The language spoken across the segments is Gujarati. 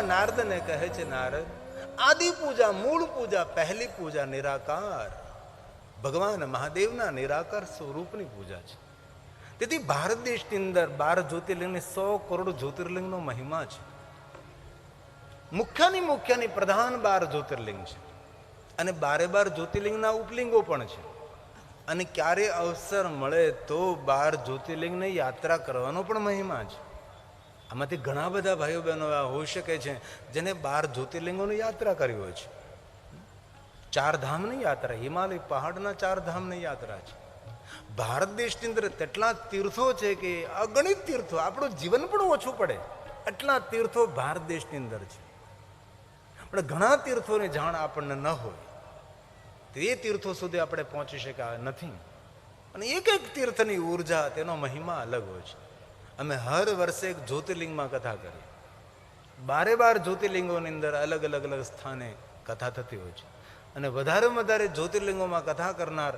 બ્રહ્મા નારદને કહે છે, નારદ, આદિ પૂજા, મૂળ પૂજા, પહેલી પૂજા નિરાકાર ભગવાન મહાદેવના નિરાકાર સ્વરૂપની પૂજા છે. તેથી ભારત દેશની અંદર 12 જ્યોતિર્લિંગની 100 કરોડ જ્યોતિર્લિંગનો મહિમા છે. મુખ્યની પ્રધાન 12 જ્યોતિર્લિંગ છે અને 12 જ્યોતિર્લિંગના ઉપલિંગો પણ છે. અને ક્યારે અવસર મળે તો 12 જ્યોતિર્લિંગની યાત્રા કરવાનો પણ મહિમા છે. આમાંથી ઘણા બધા ભાઈઓ બહેનો હોઈ શકે છે જેને 12 જ્યોતિર્લિંગોની યાત્રા કરી હોય છે. 4 ધામની યાત્રા, હિમાલય પહાડના 4 ધામની યાત્રા છે. ભારત દેશની અંદર તેટલા તીર્થો છે કે અગણિત તીર્થો, આપણું જીવન પણ ઓછું પડે એટલા તીર્થો ભારત દેશની અંદર છે. પણ ઘણા તીર્થોની જાણ આપણને ન હોય તો એ તીર્થો સુધી આપણે પહોંચી શક્યા નથી. અને એક એક તીર્થની ઉર્જા, તેનો મહિમા અલગ હોય છે. અમે હર વર્ષે એક જ્યોતિર્લિંગમાં કથા કરીએ. 12 જ્યોતિર્લિંગોની અંદર અલગ અલગ સ્થાને કથા થતી હોય છે. અને વધારે જ્યોતિર્લિંગોમાં કથા કરનાર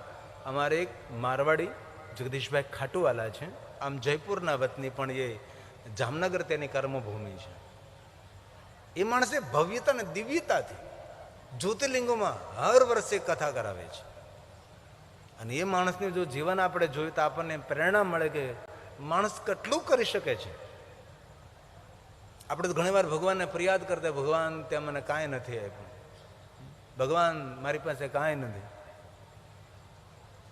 અમારે એક મારવાડી જગદીશભાઈ ખાટુવાલા છે. આમ જયપુરના વતની, પણ એ જામનગર તેની કર્મભૂમિ છે. એ માણસે ભવ્યતા અને દિવ્યતાથી જ્યોતિર્લિંગોમાં હર વર્ષે કથા કરાવે છે. અને એ માણસનું જો જીવન આપણે જોયું તો આપણને પ્રેરણા મળે કે માણસ કેટલું કરી શકે છે. આપણે તો ઘણીવાર ભગવાનને ફરિયાદ કરતા, ભગવાન ત્યાં મને કાંઈ નથી આપ્યું, ભગવાન મારી પાસે કાંઈ નથી.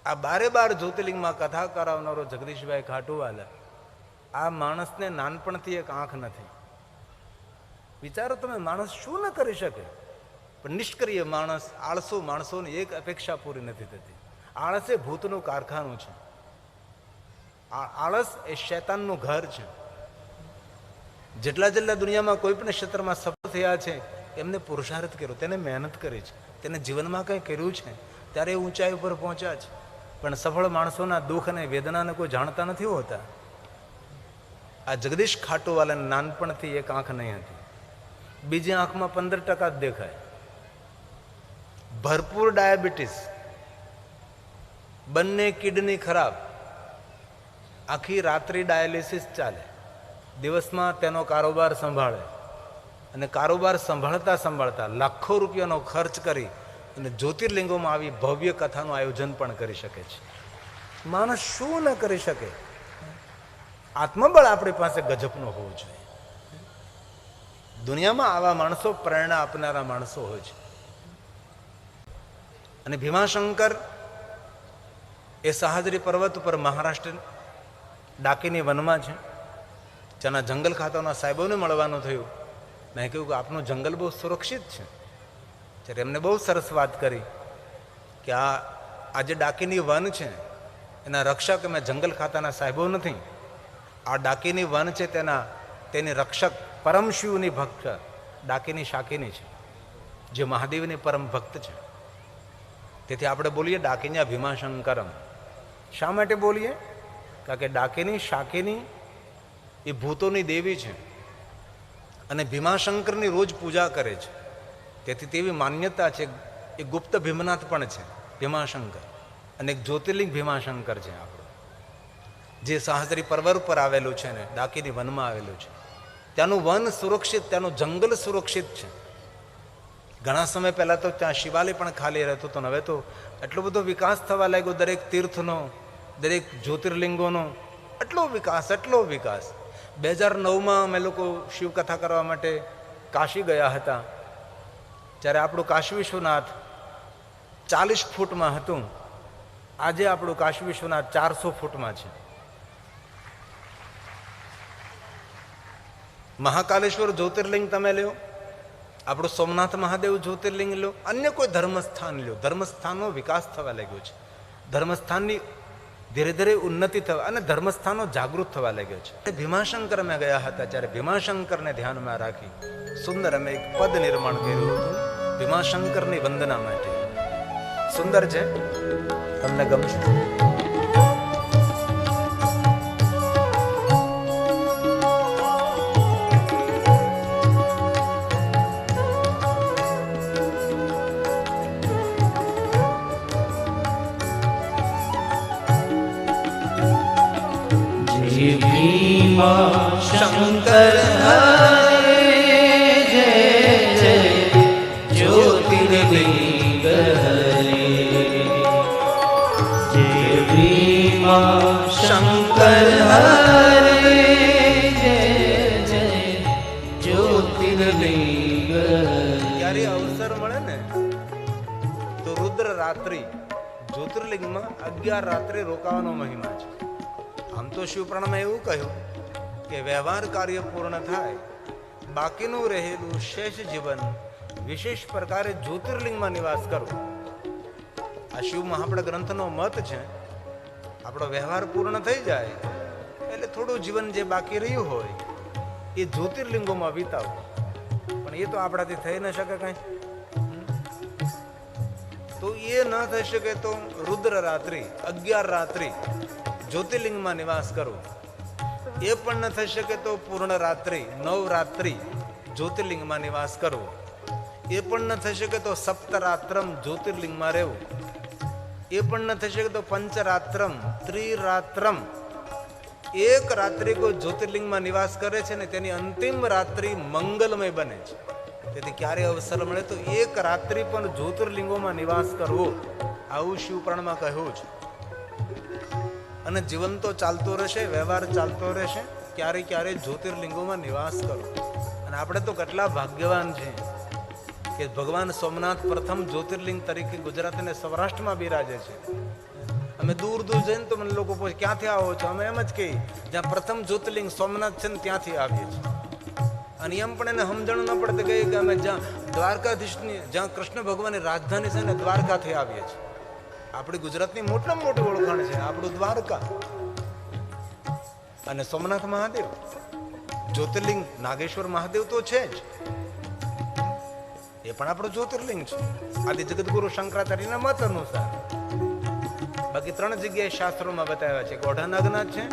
આ 12 જ્યોતિર્લિંગમાં કથા કરાવનારો જગદીશભાઈ ખાટુવાલા, આ માણસને નાનપણથી એક આંખ નથી. વિચારો તમે, માણસ શું ન કરી શકે? પણ નિષ્ક્રિય માણસ, આળસુ માણસોની એક અપેક્ષા પૂરી નથી થતી. આળસ એ ભૂતનું કારખાનું છે. આળસ એ શૈતાનનું ઘર છે. જેટલા દુનિયામાં કોઈ પણ ક્ષેત્રમાં સફળ થયા છે એમને પુરુષાર્થ કર્યો, તેને મહેનત કરી છે, તેને જીવનમાં કંઈ કર્યું છે, ત્યારે એ ઊંચાઈ ઉપર પહોંચ્યા છે. પણ સફળ માણસોના દુઃખ અને વેદનાને કોઈ જાણતા નથી હોતા. આ જગદીશ ખાટુવાલાને નાનપણથી એક આંખ નહીં હતી, બીજી આંખમાં 15% જ દેખાય. ભરપૂર ડાયાબિટીસ, બંને કિડની ખરાબ, આખી રાત્રિ ડાયાલિસિસ ચાલે, દિવસમાં તેનો કારોબાર સંભાળે. અને કારોબાર સંભાળતા લાખો રૂપિયાનો ખર્ચ કરી અને જ્યોતિર્લિંગોમાં આવી ભવ્ય કથાનું આયોજન પણ કરી શકે છે. માણસ શું ન કરી શકે? આત્મબળ આપણી પાસે ગજબનો હોવું જોઈએ. દુનિયામાં આવા માણસો પ્રેરણા આપનારા માણસો હોય છે. અને ભીમાશંકર એ સહાજરી પર્વત ઉપર મહારાષ્ટ્ર ડાકીની વનમાં છે. જેના જંગલ ખાતાના સાહેબોને મળવાનું થયું. મેં કહ્યું કે આપનું જંગલ બહુ સુરક્ષિત છે. ત્યારે એમને બહુ સરસ વાત કરી કે આ જે ડાકીની વન છે એના રક્ષક અમે જંગલ ખાતાના સાહેબો નથી. આ ડાકીની વન છે તેની રક્ષક પરમ શિવની ભક્ત ડાકીની શાકીની છે, જે મહાદેવની પરમ ભક્ત છે. તેથી આપણે બોલીએ ડાકીન્યા ભીમાશંકરમ. શા માટે બોલીએ? કારણ કે ડાકીની શાકીની એ ભૂતોની દેવી છે અને ભીમાશંકરની રોજ પૂજા કરે છે. તેથી તેવી માન્યતા છે. એ ગુપ્ત ભીમનાથ પણ છે ભીમાશંકર, અને એક જ્યોતિર્લિંગ ભીમાશંકર છે આપણું, જે સહસ્ત્રી પર્વત ઉપર આવેલું છે ને ડાકીની વનમાં આવેલું છે. ત્યાંનું વન સુરક્ષિત, ત્યાંનું જંગલ સુરક્ષિત છે. ઘણા સમય પહેલાં તો ત્યાં શિવાલય પણ ખાલી રહેતો હતો. હવે તો એટલો બધો વિકાસ થવા લાગ્યો, દરેક તીર્થનો, દરેક જ્યોતિર્લિંગોનો એટલો વિકાસ. 2009માં અમે લોકો શિવકથા કરવા માટે કાશી ગયા હતા. જ્યારે આપણું કાશી વિશ્વનાથ 40 ફૂટમાં હતું, આજે આપણું કાશી વિશ્વનાથ 400 ફૂટમાં છે. મહાકાલેશ્વર જ્યોતિર્લિંગ તમે લ્યો, આપણું સોમનાથ મહાદેવ જ્યોતિર્લિંગ લો, અન્ય કોઈ ધર્મસ્થાન લો, ધર્મસ્થાનનો વિકાસ થવા લાગ્યો છે. ધર્મસ્થાનની ધીરે ધીરે ઉન્નતિ થવા અને ધર્મસ્થાનો જાગૃત થવા લાગ્યો છે. ભીમાશંકર અમે ગયા હતા, ત્યારે ભીમાશંકરને ધ્યાનમાં રાખી સુંદર અમે એક પદ નિર્માણ કર્યું હતું ભીમાશંકરની વંદના માટે. સુંદર છે, તમને ગમશે. भीमा शंकर हरे जय જ્યોતિર્લિંગ. ક્યારે અવસર મળે ને તો રુદ્ર રાત્રિ જ્યોતિર્લિંગમાં 11 રાત્રે રોકાવાનો મહિમા છે. આમ તો શિવપુરાણમાં એવું કહ્યું કે વ્યવહાર કાર્ય પૂર્ણ થાય, બાકીનું રહેલું શેષ જીવન વિશેષ પ્રકારે જ્યોતિર્લિંગમાં નિવાસ કરો. આ શિવ મહાપડા ગ્રંથનો મત છે. આપણો વ્યવહાર પૂર્ણ થઈ જાય એટલે થોડું જીવન જે બાકી રહ્યું હોય એ જ્યોતિર્લિંગોમાં વિતાવો. પણ એ તો આપણાથી થઈ ન શકે કઈ. તો એ ન થઈ શકે તો રુદ્ર રાત્રિ 11 રાત્રિ જ્યોતિર્લિંગમાં નિવાસ કરો. એ પણ ન થઈ શકે તો પૂર્ણ રાત્રિ 9 રાત્રિ જ્યોતિર્લિંગમાં નિવાસ કરો. એ પણ ન થઈ શકે તો સપ્તરાત્રમ જ્યોતિર્લિંગમાં રહેવું. એ પણ ન થઈ શકે તો પંચરાત્રમ ત્રિરાત્રમ. એક રાત્રિ કોઈ જ્યોતિર્લિંગમાં નિવાસ કરે છે ને તેની અંતિમ રાત્રિ મંગલમય બને છે. તેથી ક્યારે અવસર મળે તો એક રાત્રિ પણ જ્યોતિર્લિંગોમાં નિવાસ કરવો, આવું શિવપુરાણમાં કહ્યું છે. અને જીવન તો ચાલતો રહેશે, વ્યવહાર ચાલતો રહેશે, ક્યારે ક્યારે જ્યોતિર્લિંગોમાં નિવાસ કરો. અને આપણે તો કેટલા ભાગ્યવાન છે કે ભગવાન સોમનાથ પ્રથમ જ્યોતિર્લિંગ તરીકે ગુજરાત અને સૌરાષ્ટ્રમાં બિરાજે છે. અમે દૂર દૂર જઈને તો મને લોકો પૂછે ક્યાંથી આવો છો? અમે એમ જ કહીએ જ્યાં પ્રથમ જ્યોતિર્લિંગ સોમનાથ છે ને ત્યાંથી આવીએ છીએ. અને એમ પણ એને સમજણ ન પડે કહીએ કે અમે જ્યાં દ્વારકાધીશની, જ્યાં કૃષ્ણ ભગવાનની રાજધાની છે ને દ્વારકાથી આવીએ છીએ. આપણી ગુજરાતની મોટામાં મોટી ઓળખાણ છે આપણું દ્વારકા અને સોમનાથ મહાદેવ. જ્યોતિર્લિંગ નાગેશ્વર મહાદેવ તો છે જ, એ પણ આપણું જ્યોતિર્લિંગ છે આદિ જગતગુરુ શંકરાચાર્યના મત અનુસાર. બાકી 3 જગ્યાએ શાસ્ત્રોમાં બતાવ્યા છે. એક ઓઢાનાગનાથ છે,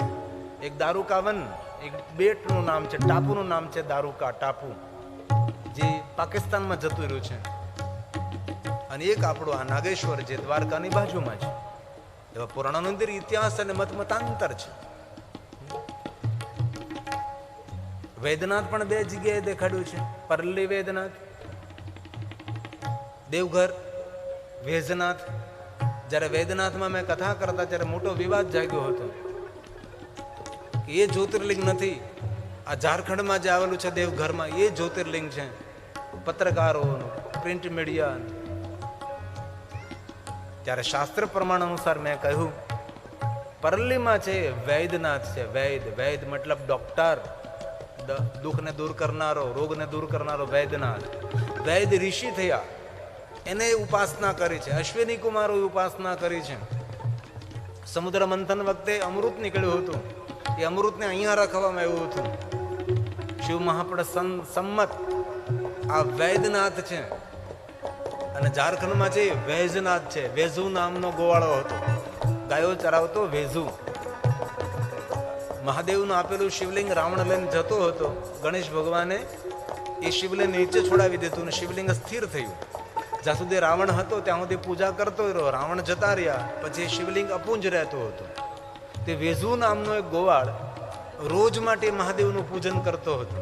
એક દારૂકા વન, એક બેટનું નામ છે, ટાપુનું નામ છે દારૂકા ટાપુ, જે પાકિસ્તાનમાં જતું રહ્યું છે. અને એક આપણું આ નાગેશ્વર જે દ્વારકાની બાજુમાં છે. એવા પુરાણોની અંદર ઇતિહાસ અને મતાંતર છે. વૈદ્યનાથ પણ 2 જગ્યાએ દેખાડ્યું છે. પરલી વૈદ્યનાથ, દેવઘર વૈદ્યનાથ. જ્યારે વૈદ્યનાથમાં મેં કથા કરતા ત્યારે મોટો વિવાદ જાગ્યો હતો કે એ જ્યોતિર્લિંગ નથી, આ ઝારખંડમાં જે આવેલું છે દેવઘરમાં એ જ્યોતિર્લિંગ છે. પત્રકારો, પ્રિન્ટ મીડિયા. ત્યારે શાસ્ત્ર પ્રમાણ અનુસાર મેં કહ્યું પરલીમાં છે વૈદ્યનાથ છે. વૈદ મતલબ ડોક્ટર, દુઃખને દૂર કરનારો, રોગને દૂર કરનારો વૈદ્યનાથ. વૈદ ઋષિ થયા, એને ઉપાસના કરી છે. અશ્વિની કુમારો ઉપાસના કરી છે. સમુદ્ર મંથન વખતે અમૃત નીકળ્યું હતું, એ અમૃતને અહીંયા રાખવામાં આવ્યું હતું. શિવ મહાપડ સંમત આ વૈદ્યનાથ છે. અને ઝારખંડમાં છે વૈજનાથ છે. વેજુ નામનો ગોવાળો હતો, ગાયો ચરાવતો વેજુ. મહાદેવનું આપેલું શિવલિંગ રાવણ લઈને જતો હતો. ગણેશ ભગવાને એ શિવલિંગ નીચે છોડાવી દીધું અને શિવલિંગ સ્થિર થયું. જ્યાં સુધી રાવણ હતો ત્યાં સુધી પૂજા કરતો રહ્યો. રાવણ જતા રહ્યા પછી શિવલિંગ અપુંજ રહેતો હતો. તે વેજુ નામનો એક ગોવાળ રોજ માટે મહાદેવનું પૂજન કરતો હતો.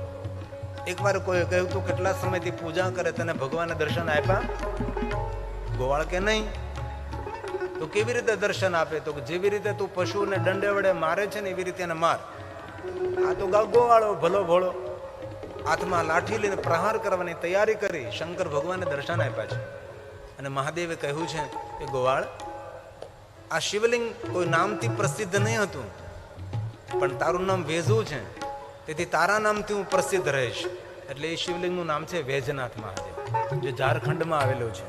એકવાર કોઈ કહ્યું તું કેટલા સમયથી પૂજા કરે, તને ભગવાને દર્શન આપ્યા? ગોવાળ કે નહીં. તો કેવી રીતે દર્શન આપે? તો જેવી રીતે તું પશુને દંડે વડે મારે છે ને એવી રીતે એને માર. આ તો ગોવાળો ભલો ભોળો હાથમાં લાઠી લઈને પ્રહાર કરવાની તૈયારી કરી શંકર ભગવાને દર્શન આપ્યા છે. અને મહાદેવે કહ્યું છે કે ગોવાળ, આ શિવલિંગ કોઈ નામથી પ્રસિદ્ધ નહીં હતું, પણ તારું નામ વેજુ છે, તેથી તારા નામથી હું પ્રસિદ્ધ રહીશ. એટલે એ શિવલિંગનું નામ છે વૈજનાથ મહાદેવ, જે ઝારખંડમાં આવેલું છે.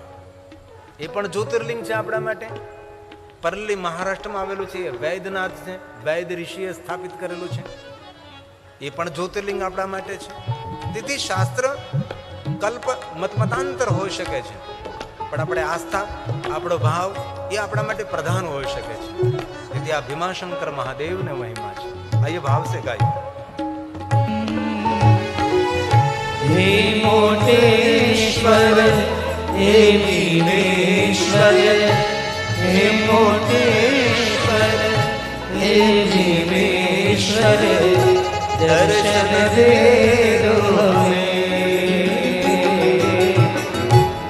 એ પણ જ્યોતિર્લિંગ છે આપણા માટે. પરલી મહારાષ્ટ્રમાં આવેલું છે, એ વૈદ્યનાથ છે, વૈદ ઋષિએ સ્થાપિત કરેલું છે. એ પણ જ્યોતિર્લિંગ આપણા માટે છે. તેથી શાસ્ત્ર કલ્પ મતાંતર હોઈ શકે છે, પણ આપણે આસ્થા, આપણો ભાવ એ આપણા માટે પ્રધાન હોઈ શકે છે. તેથી આ ભીમાશંકર મહાદેવને મહિમા છે. આ એ ભાવ છે ગાય. હે મોટેશ્વર, હે ભીમેશ્વર, હે મોટેશ્વર, હે ભીમેશ્વર, દર્શન દે દો હમે,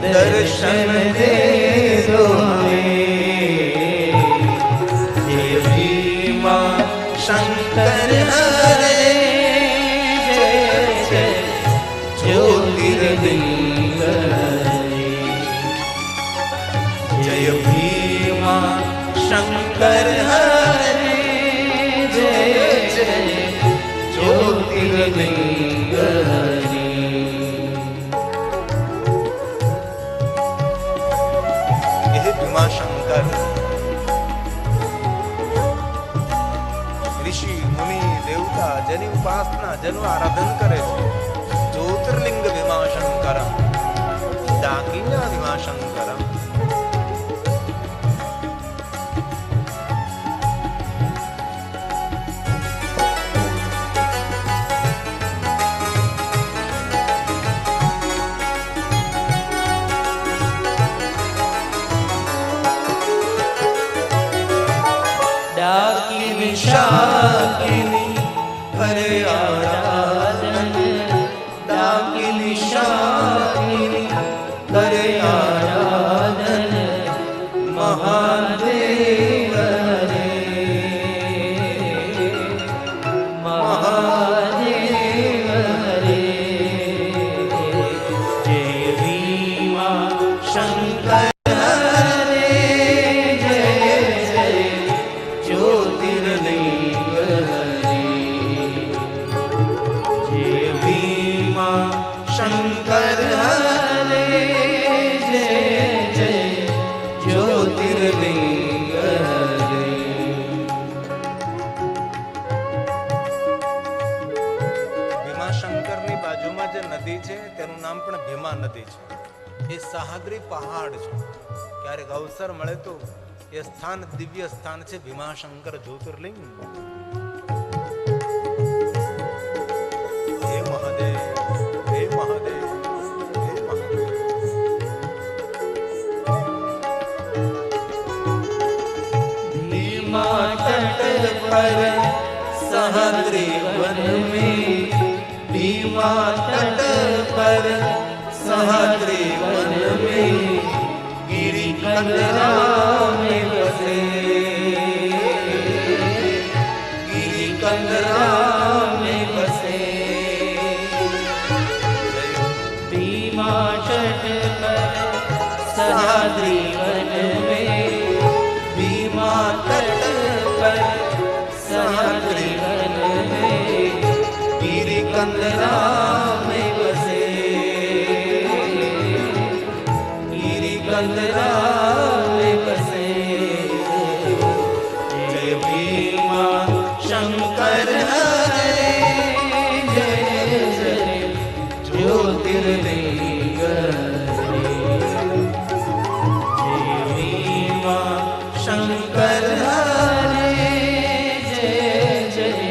દર્શન દે દો હમે. હે ભીમા શંકર હરે જય જય, જો ज्योतिर्लिंग हरे। जय भीमा शंकर हरे, जय जय ज्योतिर्लिंग हरे। यह भीमाशंकर ऋषि मुनि देवता જેની ઉપાસના જેનું આરાધન કરે છે જ્યોતિર્લિંગ ભીમાશંકરમ ડાકીના ભીમાશંકરમ. डाकिनी शाकिनी करे आराधन, डाकिनी शाकिनी करे आराधन, महादेव हरे महादेव हरे। जय भीमा शंकर हरे, जय जय ज्योतिर्लिंग हरे। जय भीमा शंकर हरे, जय जय ज्योतिर्लिंग हरे। ભીમાશંકરની બાજુમાં જે નદી છે તેનું નામ પણ ભીમા નદી છે. એ સહાદ્રી પહાડ છે. ક્યારેક અવસર મળે તો એ સ્થાન દિવ્ય સ્થાન છે ભીમાશંકર જ્યોતિર્લિંગ. હે મહાદેવ, હે મહાદેવ, હે મહાદેવ. भीमा तट पर सह्याद्री वन में, भीमा तट पर सह्याद्री वन में, गिरी कंदरा में बसे, गिरी कंदरा में बसे। भीमा तट पर सह्याद्री वन में, भीमा तट पर सह्याद्री वन में, गिरी कंदरा में बसे, गिरी कंदरा में बसे। जय भीमा शंकर हरे, जय जय ज्योतिर्लिंग हरे। जय भीमा शंकर हरे, जय जय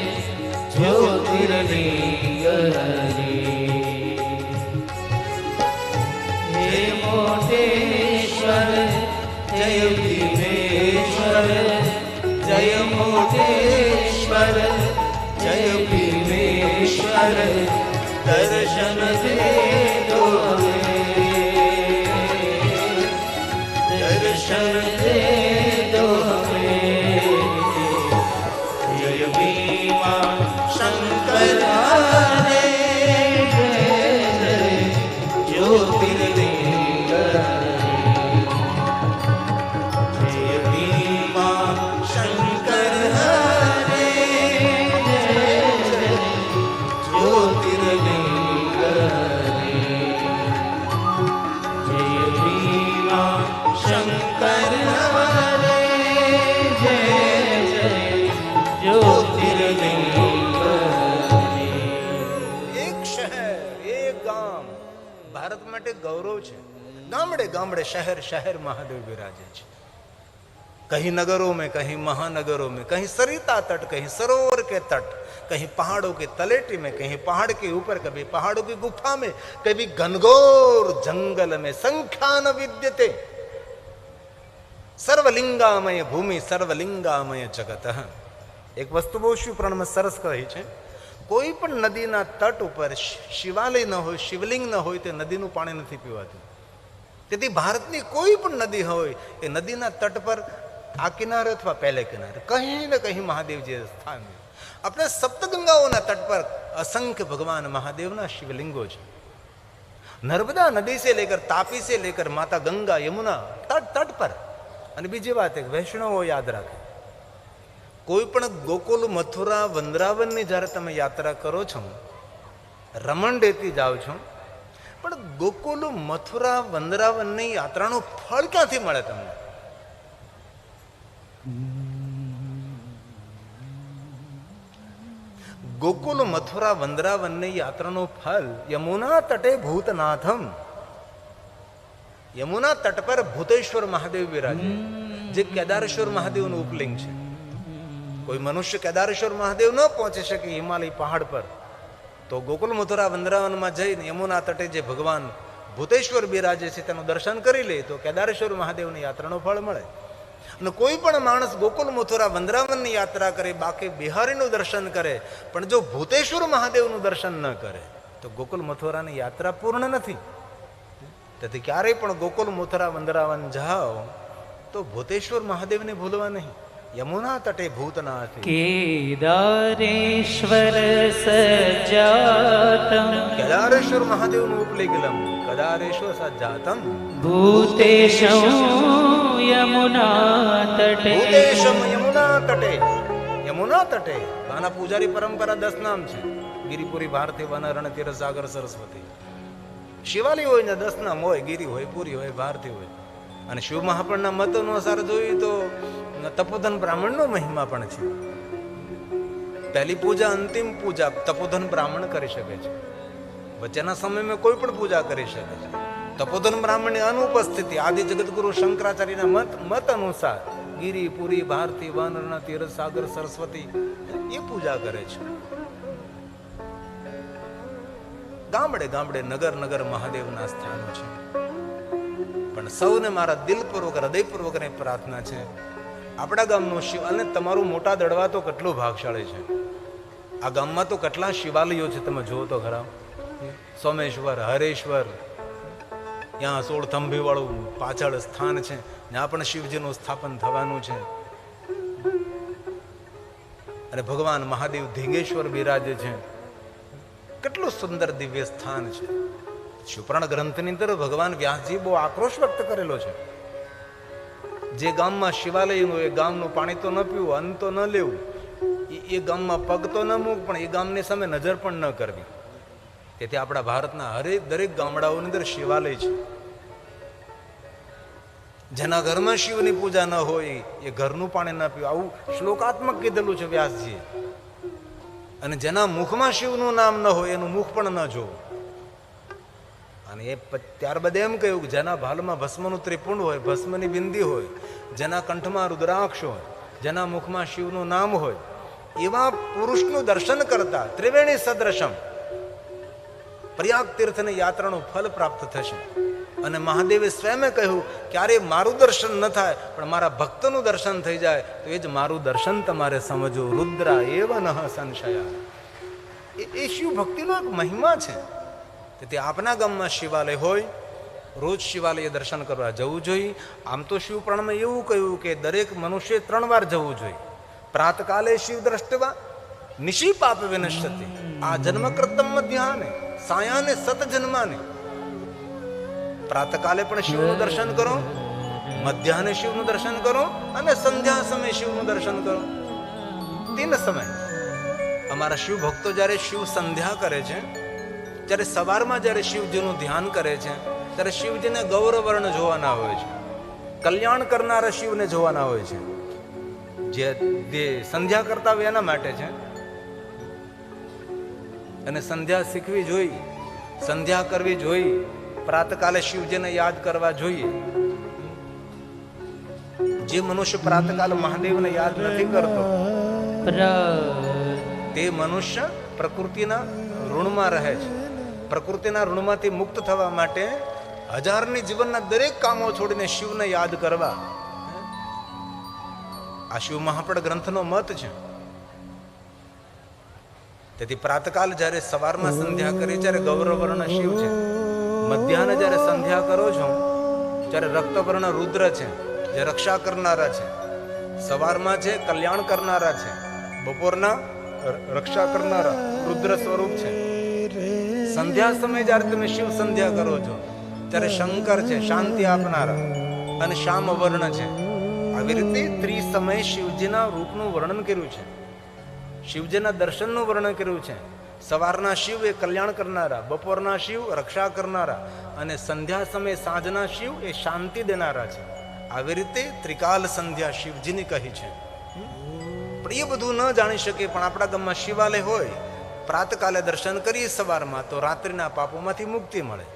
ज्योतिर्लिंग हरे। हे मोटेश्वर जय भीमेश्वर, जय मोटेश्वर जय भीमेश्वर, दर्शन दे दो हमें, दर्शन दे दो हमें। जय भीमा शंकर हरे, जय जय ज्योतिर्लिंग हरे। जय भीमा शंकर हरे, जय जय ज्योतिर्लिंग हरे। जय भीमा शंकर हरे, जय जय ज्योतिर्लिंग हरे। એક શહેર એક ગામ ભારત માટે ગૌરવ છે. ગામડે ગામડે શહેર શહેર મહાદેવ વિરાજે છે. कहीं नगरों में, कहीं महानगरों में, कहीं सरिता तट, कहीं सरोवर के तट, कहीं पहाड़ों के तलेटी में, कहीं पहाड़ के ऊपर, कभी पहाड़ों की गुफा में, कभी घनघोर जंगल में. संख्या न विद्यते सर्वलिंगामय भूमि सर्वलिंगामय जगत. एक वस्तु बહુ શિવપુરાણમાં સરસ કહી છે. કોઈ પણ નદીના તટ ઉપર શિવાલય ન હોય, શિવલિંગ ન હોય, તે નદીનું પાણી નથી પીવાતું. તેથી ભારતની કોઈ પણ નદી હોય એ નદીના તટ પર આ કિનારે અથવા પહેલે કિનારે કहीं ને કहीं મહાદેવજી સ્થાન. આપણે સપ્તગંગાઓના તટ પર અસંખ્ય ભગવાન મહાદેવના શિવલિંગો છે. नर्मदा नदी से लेकर तापी से लेकर माता गंगा यमुना तट तट पर અને બીજી વાત એક વૈષ્ણવો યાદ રાખે, કોઈ પણ ગોકુલ મથુરા વૃંદાવનની જ્યારે તમે યાત્રા કરો છો, રમણ ડેતી જાઓ છો, પણ ગોકુલ મથુરા વૃંદાવનની યાત્રાનું ફળ ક્યાંથી મળે તમને? ગોકુલ મથુરા વૃંદાવનની યાત્રાનું ફળ યમુના તટે ભૂતનાથમ, યમુના તટ પર ભૂતેશ્વર મહાદેવ વિરાજે, જે કેદારેશ્વર મહાદેવનું ઉપલિંગ છે. કોઈ મનુષ્ય કેદારેશ્વર મહાદેવ ન પહોંચી શકે હિમાલય પહાડ પર, તો ગોકુલ મથુરા વૃંદાવનમાં જઈને યમુના તટે જે ભગવાન ભૂતેશ્વર બિરાજે છે તેનું દર્શન કરી લે તો કેદારેશ્વર મહાદેવની યાત્રાનું ફળ મળે. અને કોઈ પણ માણસ ગોકુલ મથુરા વૃંદાવનની યાત્રા કરે, બાકી બિહારીનું દર્શન કરે, પણ જો ભૂતેશ્વર મહાદેવનું દર્શન ન કરે તો ગોકુલ મથુરાની યાત્રા પૂર્ણ નથી. તેથી ક્યારેય પણ ગોકુલ મથુરા વૃંદાવન જાઓ તો ભૂતેશ્વર મહાદેવને ભૂલવા નહીં. યમુના તટે ભૂતનાથ કેદારેશ્વર સજાતમ, કેદારેશ્વર મહાદેવનું ઉપલિંગલમ કેદારેશ્વર સજાતમ, ભૂતેશં યમુના તટે, ભૂતેશમ યમુના તટે. યમુના તટે આના પૂજારી પરંપરા 10 નામ છે: ગિરિપુરી, ભારતી, વન, રણ, તીર, સાગર, સરસ્વતી. શિવાલય હોય ને 10 નામ હોય, ગિરી હોય, પુરી હોય, ભારતી હોય. અને શિવ મહાપણના મત અનુસાર જોઈએ તો તપોધન બ્રાહ્મણનો મહિમા પણ છે. પહેલી પૂજા, અંતિમ પૂજા તપોધન બ્રાહ્મણ કરી શકે છે. વચ્ચેના સમયમાં કોઈ પણ પૂજા કરી શકે છે. તપોધન બ્રાહ્મણની અનુપસ્થિતિ આદિ જગતગુરુ શંકરાચાર્યના મત અનુસાર ગિરી, પુરી, ભારતી, વન, રણ, તીર્થ, સાગર, સરસ્વતી એ પૂજા કરે છે. ગામડે ગામડે, નગર નગર મહાદેવના સ્થાનો છે. પણ સૌને મારા દિલપૂર્વક, હૃદયપૂર્વકની પ્રાર્થના છે, આપણા ગામનો શિવ, અને તમારું મોટા દડવા તો કેટલું ભાગશાળી છે. આ ગામમાં તો કેટલા શિવાલયો છે, તમે જુઓ તો ખરા. સોમેશ્વર, હરેશ્વર, ત્યાં 16 થંભી વાળું પાછળ સ્થાન છે, ત્યાં પણ શિવજીનું સ્થાપન થવાનું છે. અને ભગવાન મહાદેવ ધીંગેશ્વર બિરાજે છે. કેટલું સુંદર દિવ્ય સ્થાન છે. શિવપુરાણ ગ્રંથની અંદર ભગવાન વ્યાસજી બહુ આક્રોશ વ્યક્ત કરેલો છે. જે ગામમાં શિવાલયનું, એ ગામનું પાણી તો ન પીવું, અન્ન તો ન લેવું, એ ગામમાં પગ તો ન મૂક, પણ એ ગામની સામે નજર પણ ન કરવી. તેથી આપણા ભારતના દરેક ગામડાઓની અંદર શિવાલય છે. જેના ઘરમાં શિવની પૂજા ન હોય એ ઘરનું પાણી ન પીવું, આવું શ્લોકાત્મક કીધેલું છે વ્યાસજીએ. અને જેના મુખમાં શિવનું નામ ન હોય એનું મુખ પણ ન જોવું. અને એ ત્યારબાદ એમ કહ્યું કે જેના ભાલમાં ભસ્મનું ત્રિપુંડ હોય, ભસ્મની બિંદી હોય, જેના કંઠમાં રુદ્રાક્ષ હોય, જેના મુખમાં શિવનું નામ હોય, એવા પુરુષનું દર્શન કરતા ત્રિવેણી સદ્રશમ પ્રયાગ તીર્થની યાત્રાનું ફલ પ્રાપ્ત થશે. અને મહાદેવે સ્વયં કહ્યું, ક્યારે મારું દર્શન ન થાય પણ મારા ભક્તનું દર્શન થઈ જાય તો એ જ મારું દર્શન તમારે સમજવું. રુદ્રા એવ નઃ સંશયા. એ શિવ ભક્તિનો એક મહિમા છે. તેથી આપના ગામમાં શિવાલય હોય, રોજ શિવાલય દર્શન કરવા જવું જોઈએ. આમ તો શિવપુરાણમાં એવું કહ્યું કે દરેક મનુષ્ય 3 વાર જવું જોઈએ. પ્રાતકાલે શિવ દ્રષ્ટવા, નિશી પાપ વિનશ્યતિ, આ જન્મકૃતમ મધ્યાહને, સાયાને સત જન્માને. પ્રાતકાલે પણ શિવનું દર્શન કરો, મધ્યાહને શિવનું દર્શન કરો, અને સંધ્યા સમયે શિવનું દર્શન કરો. 3 સમય. અમારા શિવ ભક્તો જ્યારે શિવ સંધ્યા કરે છે, જ્યારે સવારમાં જ્યારે શિવજીનું ધ્યાન કરે છે, ત્યારે શિવજીને ગૌરવર્ણ જોવાના હોય છે, કલ્યાણ કરનારા શિવને જોવાના હોય છે. જે સંધ્યા કરતા હોય એના માટે છે. અને સંધ્યા શીખવી જોઈએ, સંધ્યા કરવી જોઈએ, પ્રાતકાલે શિવજીને યાદ કરવા જોઈએ. જે મનુષ્ય પ્રાતકાલે મહાદેવને યાદ નથી કરતો તે મનુષ્ય પ્રકૃતિના ઋણમાં રહે છે. પ્રકૃતિના ઋણમાંથી મુક્ત થવા માટે 1000ની જીવનના દરેક કામો છોડીને શિવને યાદ કરવા, આ શિવ મહાપડ ગ્રંથનો મત છે. તેથી પ્રાતકાલ જ્યારે સવારમાં સંધ્યા કરી ત્યારે ગૌરવર્ણ શિવ છે, મધ્યાહને જ્યારે સંધ્યા કરો છો ત્યારે રક્તવર્ણ રુદ્ર છે, જે રક્ષા કરનારા છે. સવારમાં છે કલ્યાણ કરનારા છે, બપોરના રક્ષા કરનારા રુદ્ર સ્વરૂપ છે. સંધ્યા સમયે જ્યારે તમે શિવ સંધ્યા કરો છો ત્યારે શંકર છે શાંતિ આપનારા અને શ્યામ વર્ણ છે. આવી રીતે ત્રિસમય શિવજીના રૂપનું વર્ણન કર્યું છે, શિવજીના દર્શનનું વર્ણન કર્યું છે. સવારના શિવ એ કલ્યાણ કરનારા, બપોરના શિવ રક્ષા કરનારા અને સંધ્યા સમયે સાંજના શિવ એ શાંતિ દેનારા છે. આવી રીતે ત્રિકાલ સંધ્યા શિવજીની કહી છે. પણ એ બધું ન જાણી શકે, પણ આપણા ગામમાં શિવાલય હોય, પ્રાતકાલે દર્શન કરીએ સવારમાં તો રાત્રિના પાપોમાંથી મુક્તિ મળે,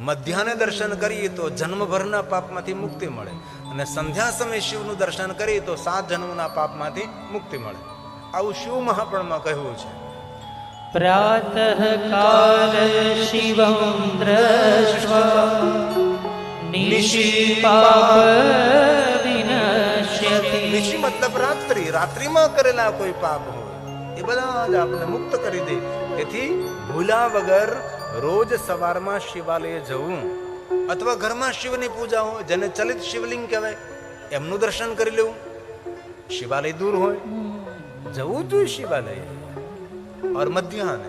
મધ્યાહને દર્શન કરીએ તો જન્મભરના પાપમાંથી મુક્તિ મળે, અને સંધ્યા સમયે શિવનું દર્શન કરીએ તો 7 જન્મના પાપમાંથી મુક્તિ મળે. આવું શિવ મહાપુરાણમાં કહ્યું છે. પ્રાતઃ કાલ શિવં દ્રષ્ટવા નિશી પાપ વિનશ્યતિ. નિશી મતલબ રાત્રિ, રાત્રિમાં કરેલા કોઈ પાપ હોય એ બધા જ આપણે મુક્ત કરી દે. તેથી ભૂલા વગર રોજ સવારમાં શિવાલયે જવું, અથવા ઘરમાં શિવની પૂજા હોય, જેને ચલિત શિવલિંગ કહેવાય, એમનું દર્શન કરી લેવું. શિવાલય દૂર હોય જવું જોઈએ શિવાલય. और मध्याह्न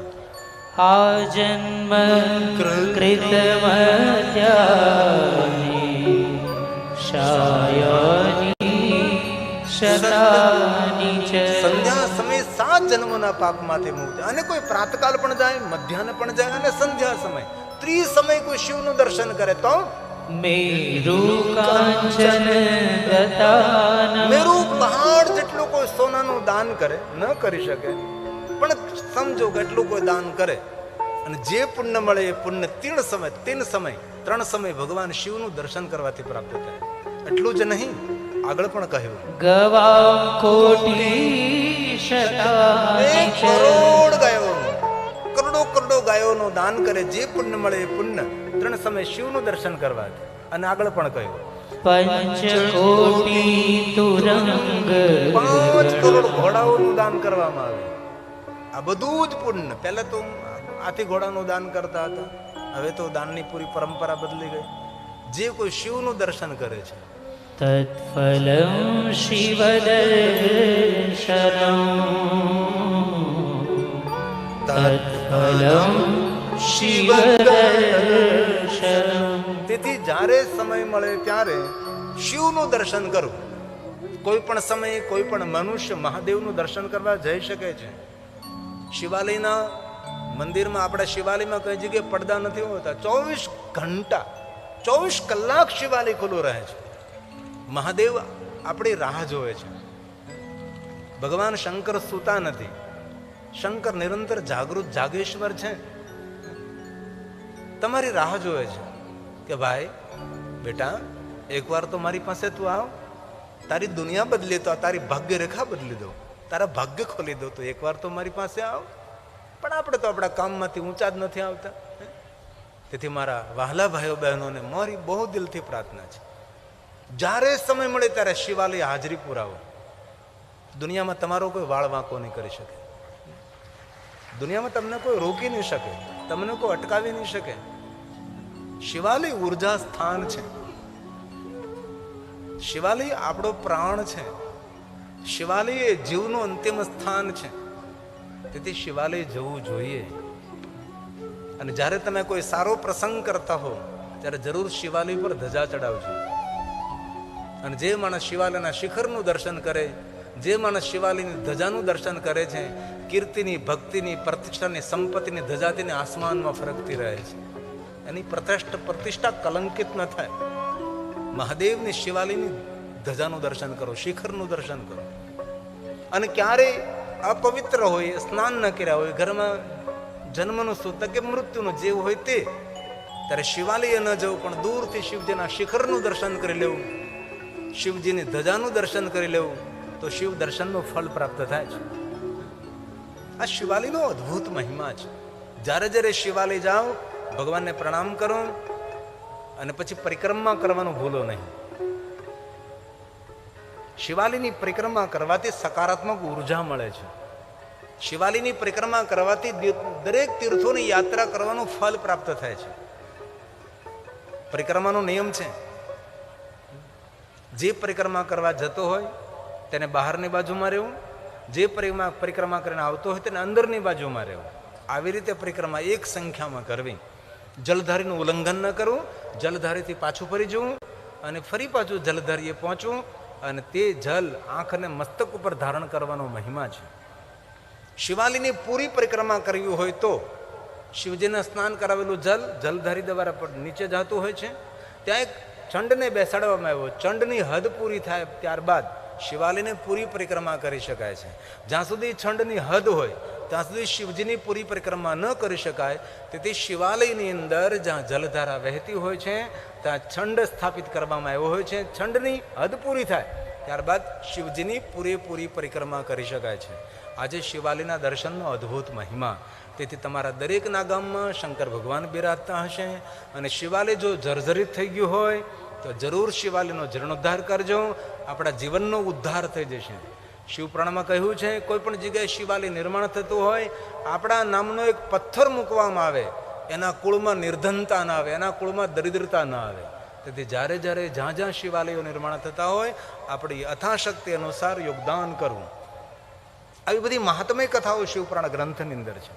आजन्म कृतमध्यानि शायानि शतानि च. સંધ્યા સમય 7 જન્મના પાપમાંથી મુક્ત. અને કોઈ પ્રાતકાલ પણ જાય, મધ્યાહન પણ જાય અને સંધ્યા સમય, ત્રિસમય કોઈ શિવનું દર્શન કરે તો મેરુ કાંચન દતાન. મેરુ પહાડ જેટલું કોઈ સોનાનું દાન કરે, ન કરી શકે પણ સમજો કે એટલું કોઈ દાન કરે અને જે પુણ્ય મળે એ પુણ્ય 3 સમય ભગવાન શિવનું દર્શન કરવાથી પ્રાપ્ત થાય. એટલું જ નહીં, આગળ પણ કહ્યું ગવા કોટી શતાનિ ચ. કરોડો ગાયોનું દાન કરે, જે પુણ્ય મળે એ પુણ્ય 3 સમય શિવનું દર્શન કરવાથી. અને આગળ પણ કહ્યું પંચ કોટી તુરંગ. 5 કરોડ ઘોડાઓનું દાન કરવામાં આવે. આ બધું જ પુણ્ય. પહેલા તો હાથી ઘોડાનું દાન કરતા હતા, હવે તો દાનની પૂરી પરંપરા બદલી ગઈ. જે કોઈ શિવનું દર્શન કરે છે તત્ફલં શિવદર્શનમ. તત્ફલં શિવદર્શનમ. તેથી જ્યારે સમય મળે ત્યારે શિવનું દર્શન કરવું. કોઈ પણ સમયે કોઈ પણ મનુષ્ય મહાદેવનું દર્શન કરવા જઈ શકે છે. શિવાલયના મંદિરમાં, આપણા શિવાલયમાં કઈ જગ્યાએ પડદા નથી હોતા. 24 ઘંટા 24 કલાક શિવાલય ખુલ્લું રહે છે. મહાદેવ આપણી રાહ જોવે છે. ભગવાન શંકર સૂતા નથી. શંકર નિરંતર જાગૃત જાગેશ્વર છે. તમારી રાહ જોવે છે કે ભાઈ બેટા એકવાર તો મારી પાસે તું આવ, તારી દુનિયા બદલી દો, તારી ભાગ્ય રેખા બદલી દો, તારા ભાગ્ય ખોલી દો, તો એકવાર તો મારી પાસે આવ. પણ આપણે તો આપણા કામમાંથી ઊંચા જ નથી આવતા. તેથી મારા વહાલા ભાઈઓ બહેનોને મારી બહુ દિલથી પ્રાર્થના છે, જ્યારે સમય મળે ત્યારે શિવાલય હાજરી પુરાવો. દુનિયામાં તમારો કોઈ વાળ વાંકો નહીં કરી શકે. દુનિયામાં તમને કોઈ રોકી નહીં શકે, તમને કોઈ અટકાવી નહીં શકે. શિવાલય ઉર્જા સ્થાન છે. શિવાલય આપણો પ્રાણ છે. શિવાલય એ જીવનું અંતિમ સ્થાન છે. તેથી શિવાલય જવું જોઈએ. અને જ્યારે તમે કોઈ સારો પ્રસંગ કરતા હો ત્યારે જરૂર શિવાલય પર ધજા ચડાવજો. અને જે માણસ શિવાલયના શિખરનું દર્શન કરે, જે માણસ શિવાલયની ધજાનું દર્શન કરે છે, કીર્તિની, ભક્તિની, પ્રતિષ્ઠાની, સંપત્તિની ધજા તેને આસમાનમાં ફરકતી રહે છે. એની પ્રતિષ્ઠા કલંકિત ન થાય. મહાદેવની શિવાલયની ધજાનું દર્શન કરો, શિખરનું દર્શન કરો. અને ક્યારેય અપવિત્ર હોય, સ્નાન ન કર્યા હોય, ઘરમાં જન્મનું સૂતક કે મૃત્યુનું જે હોય તે, ત્યારે શિવાલય ન જવું, પણ દૂરથી શિવજીના શિખરનું દર્શન કરી લેવું, શિવજીની ધજાનું દર્શન કરી લેવું, તો શિવ દર્શનનું ફળ પ્રાપ્ત થાય છે. આ શિવાલયનો અદ્ભુત મહિમા છે. જ્યારે જ્યારે શિવાલય જાઓ, ભગવાનને પ્રણામ કરો અને પછી પરિક્રમા કરવાનું ભૂલો નહીં. શિવાલયની પરિક્રમા કરવાથી સકારાત્મક ઉર્જા મળે છે. શિવાલયની પરિક્રમા કરવાથી દરેક તીર્થોની યાત્રા કરવાનું ફળ પ્રાપ્ત થાય છે. પરિક્રમાનો નિયમ છે, જે પરિક્રમા કરવા જતો હોય તેને બહારની બાજુમાં રહેવું, જે પરિક્રમા કરીને આવતો હોય તેને અંદરની બાજુમાં રહેવું. આવી રીતે પરિક્રમા એક સંખ્યામાં કરવી. જલધારીનું ઉલ્લંઘન ન કરવું, જલધારીથી પાછું ફરી જવું અને ફરી પાછું જલધારીએ પહોંચવું અને તે જલ આંખ અને મસ્તક ઉપર ધારણ કરવાનો મહિમા છે. શિવાલીની પૂરી પરિક્રમા કરવી હોય તો શિવજીને સ્નાન કરાવેલું જલ જલધારી દ્વારા નીચે જતું હોય છે. ત્યાં એક ચંડને બેસાડવામાં આવ્યો. ચંડની હદ પૂરી થાય ત્યારબાદ શિવાલીને પૂરી પરિક્રમા કરી શકાય છે. જ્યાં સુધી ચંડની હદ હોય ત્યાં સુધી શિવજીની પૂરી પરિક્રમા ન કરી શકાય. તેથી શિવાલયની અંદર જ્યાં જલધારા વહેતી હોય છે ત્યાં છંડ સ્થાપિત કરવામાં આવ્યો હોય છે. છંડની હદ પૂરી થાય ત્યારબાદ શિવજીની પૂરેપૂરી પરિક્રમા કરી શકાય છે. આજે શિવાલયના દર્શનનો અદ્ભુત મહિમા. તેથી તમારા દરેકના ગામમાં શંકર ભગવાન બિરાજતા હશે અને શિવાલય જો જર્જરિત થઈ ગયું હોય તો જરૂર શિવાલયનો જીર્ણોદ્ધાર કરજો. આપણા જીવનનો ઉદ્ધાર થઈ જશે. શિવપુરાણમાં કહ્યું છે કોઈ પણ જગ્યાએ શિવાલય નિર્માણ થતું હોય, આપણા નામનો એક પથ્થર મૂકવામાં આવે, એના કુળમાં નિર્ધનતા ના આવે, એના કુળમાં દરિદ્રતા ના આવે. તેથી જ્યારે જ્યારે જ્યાં જ્યાં શિવાલયો નિર્માણ થતા હોય આપણી યથાશક્તિ અનુસાર યોગદાન કરવું. આવી બધી મહાત્મય કથાઓ શિવપુરાણ ગ્રંથની અંદર છે.